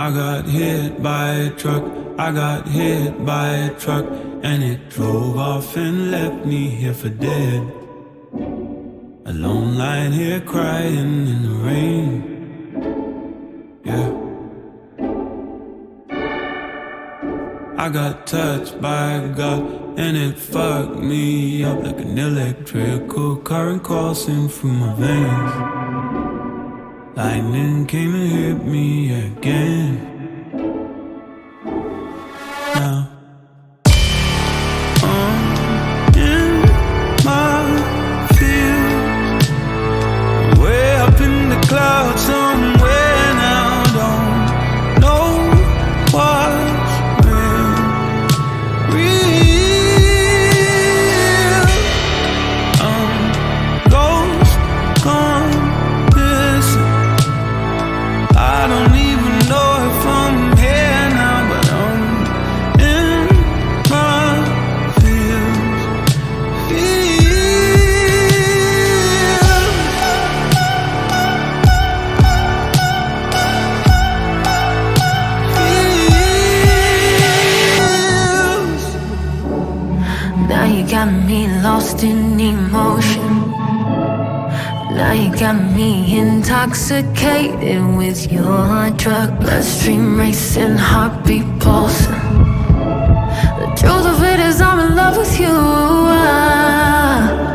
I got hit by a truck, I got hit by a truck, and it drove off and left me here for dead. Alone lying here crying in the rain. Yeah. I got touched by God and it fucked me up like an electrical current coursing through my veins. Lightning came and hit me again. Now I'm in my field, way up in the clouds somewhere now. Don't know what's real. I'm ghost gone missing. I don't even know if I'm here now, but I'm in my fields. Now you got me lost in emotion. Now you got me intoxicated with your drug. Bloodstream racing, heartbeat pulsing. The truth of it is I'm in love with you.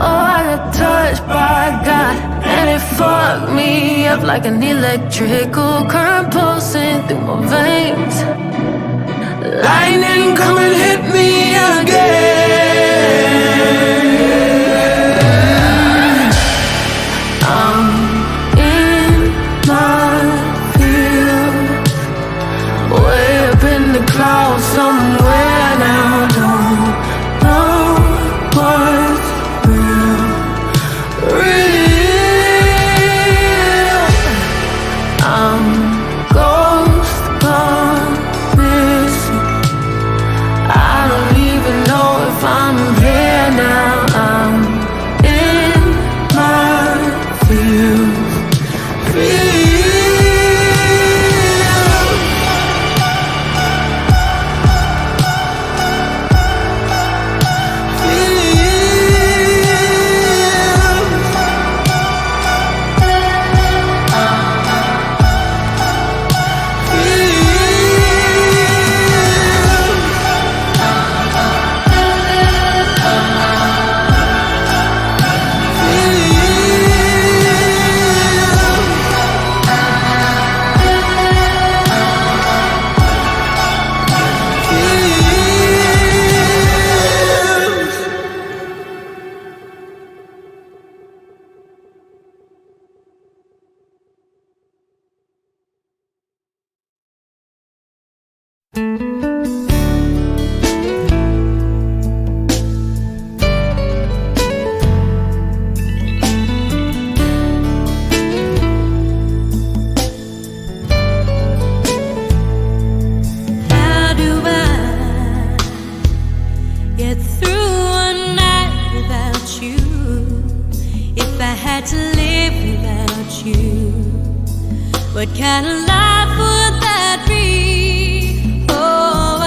Oh, I got touched by God and it fucked me up like an electrical current pulsing through my veins. Lightning come and hit me again. I'm in my field, way up in the clouds somewhere now. Don't know what's real. I'm ghost gone missing. I don't even know if I'm here now. I'm in my fields. How do I get through one night without you? If I had to live without you, what kind of life would that be? Oh,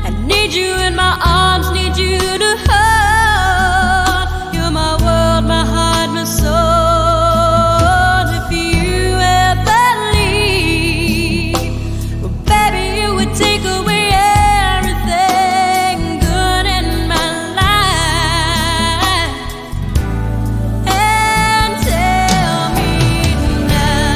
I need you in my arms, need you to hold. You're my world, my heart, my soul. If you ever leave, well, baby, you would take away everything good in my life. And tell me now,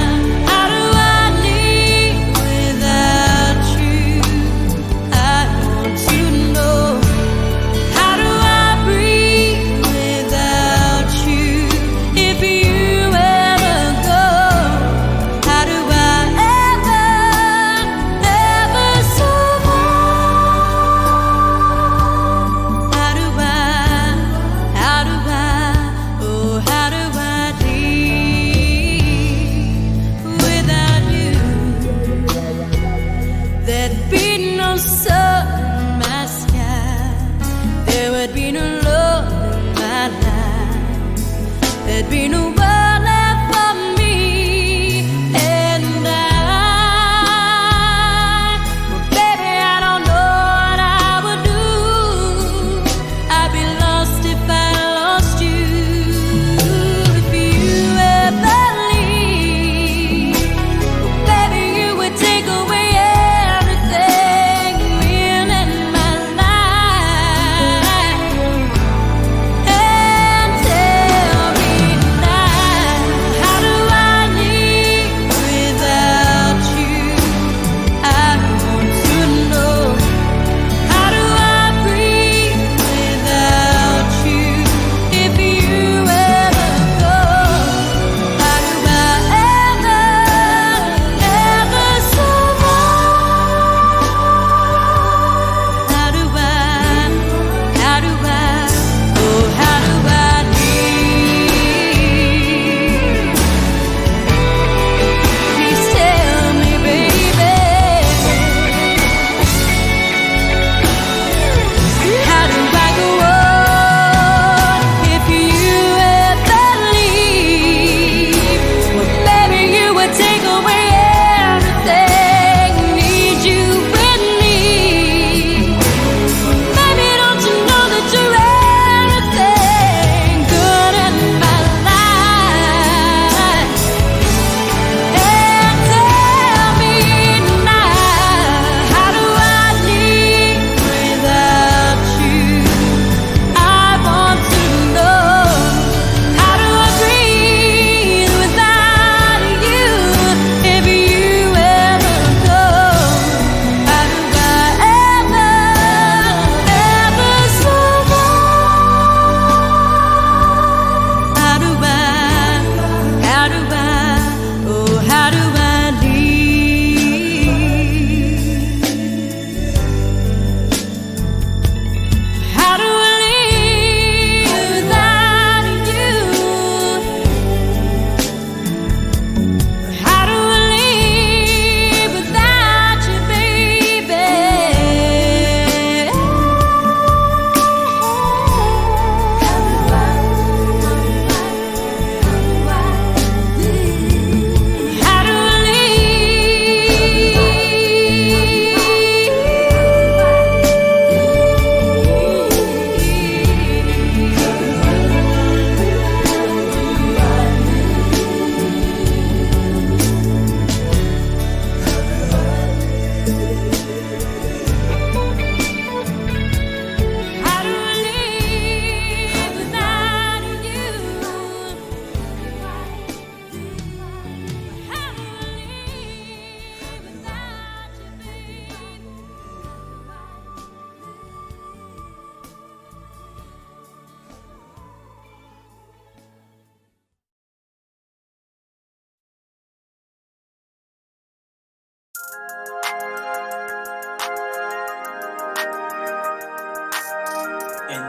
In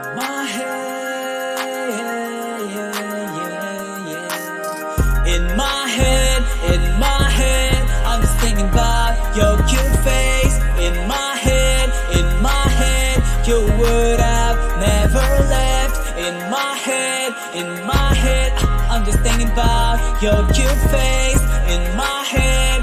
my head, in my head, I'm just thinking about your cute face. In my head, you would have never left. In my head, I'm just thinking about your cute face. In my head,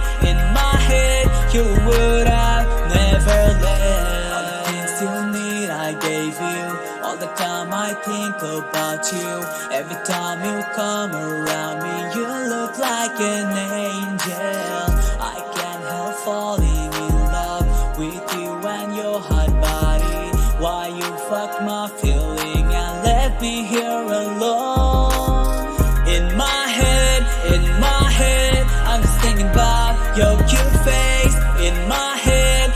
you would have never left. All the things you need, I gave you. All the time I think about you. Every time you come around me, you look like an angel. I can't help falling in love with you and your hot body. Why you fucked my feeling and left me here alone? In my head, I'm just thinking about your cute face. In my head,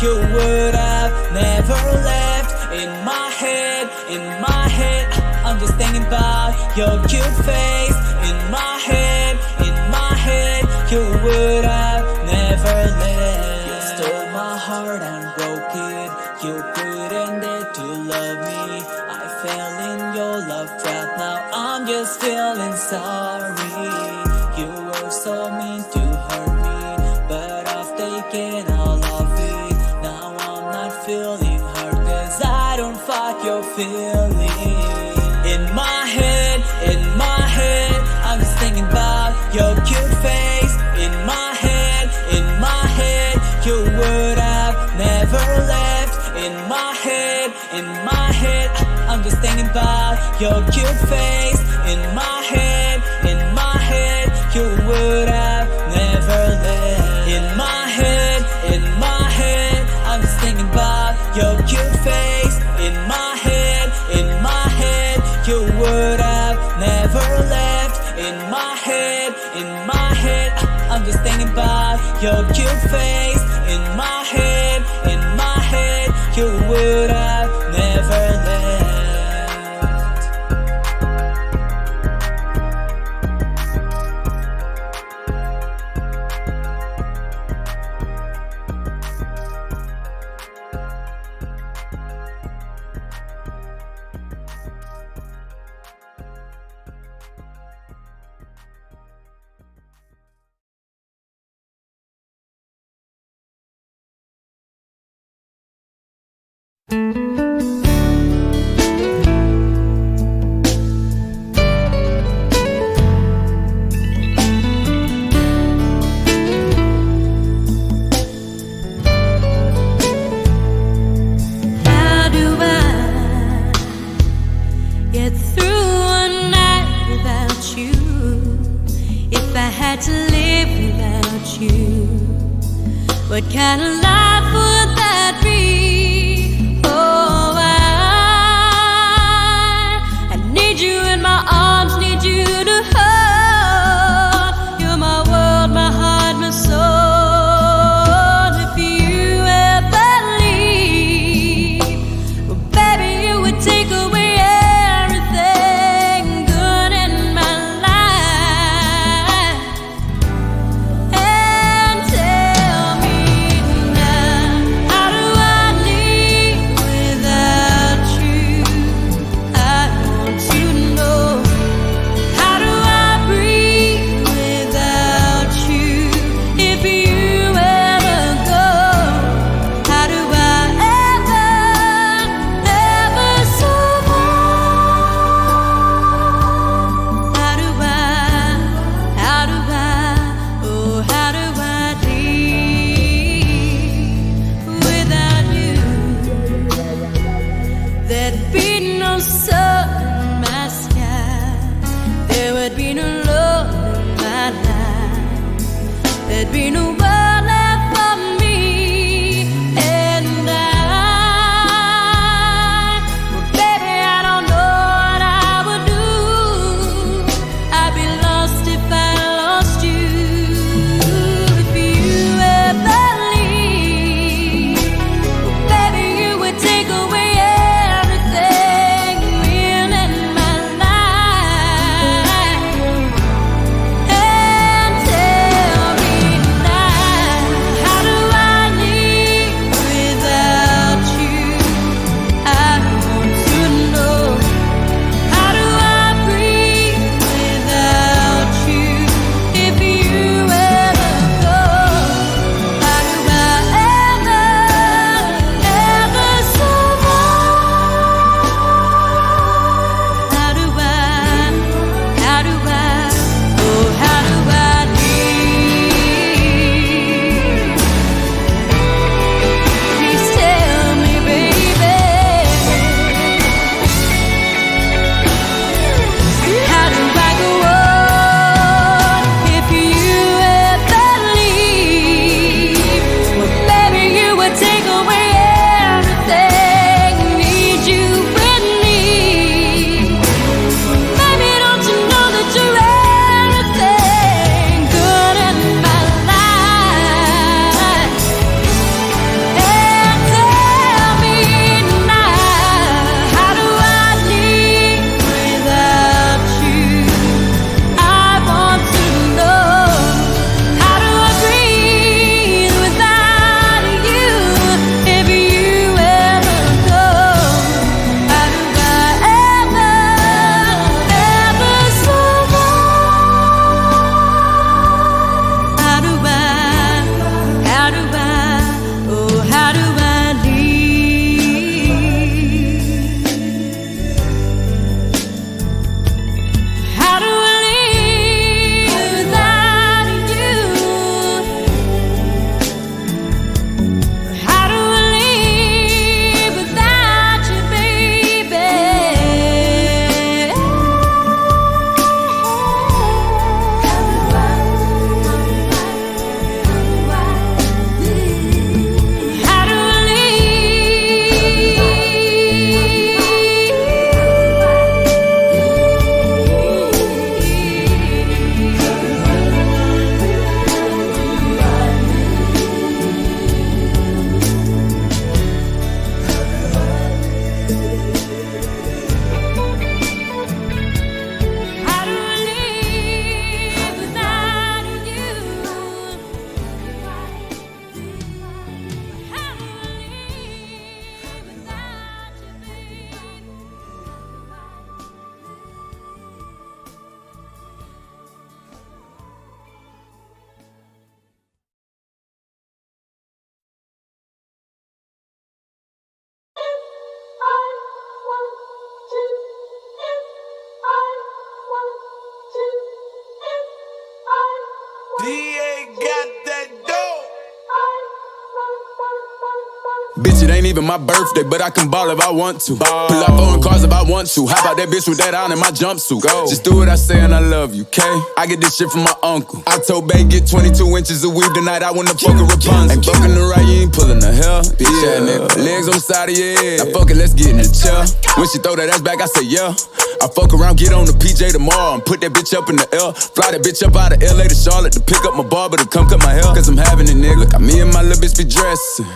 you would have never left. In my head, I'm just thinking about your cute face. In my head, you would have never left. You stole my heart and broke it. You pretended to love me. I fell in your love trap. Now I'm just feeling sorry. You were so mean to hurt me, but I've taken all of it. Now I'm not feeling hurt, 'cause I don't fuck your feelings. In my head, I'm just thinking about your cute face. In my head, you would have never left. In my head, I'm just thinking about your cute face. In my head, you would have never left. In my head, I'm just thinking about your cute face. In my head, you would have never left. In my head, I'm just thinking about your cute face. In my head, you would have never left. How do I get through one night without you? If I had to live without you, what kind of life would that be? Oh, I need you in my arms, need you to hold. You're my world, my heart, my soul. If you ever leave, well, baby, you would take away everything good in my life. And tell me now, how do I Bitch, it ain't even my birthday, but I can ball if I want to. Pull up on cars if I want to. How about that bitch with that on in my jumpsuit? Go. Just do what I say and I love you, okay? I get this shit from my uncle. I told Bay get 22 inches of weed tonight. I wanna fuck a Rapunzel. Ain't fucking the right, you ain't pulling the hell. Bitch, ass nigga. Legs on the side of your head. Now fuck it, let's get in the chair. When she throw that ass back, I say yeah. I fuck around, get on the PJ tomorrow and put that bitch up in the L. Fly that bitch up out of LA to Charlotte to pick up my barber to come cut my hair. Cause I'm having it, nigga. Look, me and my little bitch be dressing.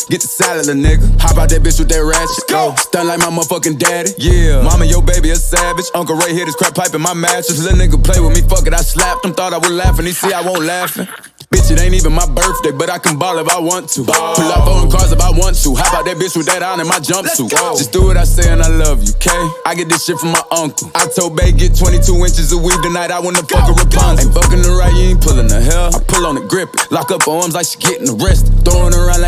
Get the salad, little nigga. Hop out that bitch with that ratchet. Go. Stun like my motherfucking daddy. Yeah. Mama, your baby a savage. Uncle Ray hit his crack pipe in my mattress. Little nigga play with me, fuck it, I slapped him. Thought I was laughing, he see I won't laughing. Bitch, it ain't even my birthday, but I can ball if I want to. Pull up on cars if I want to. How about that bitch with that on in my jumpsuit? Just do what I say and I love you, okay? I get this shit from my uncle. I told Bay get 22 inches of weed tonight. I wanna fuck a Rapunzel. Ain't fucking the right, you ain't pulling the hell. I pull on it, grip it. Lock up her arms like she getting arrested. Throwing her around like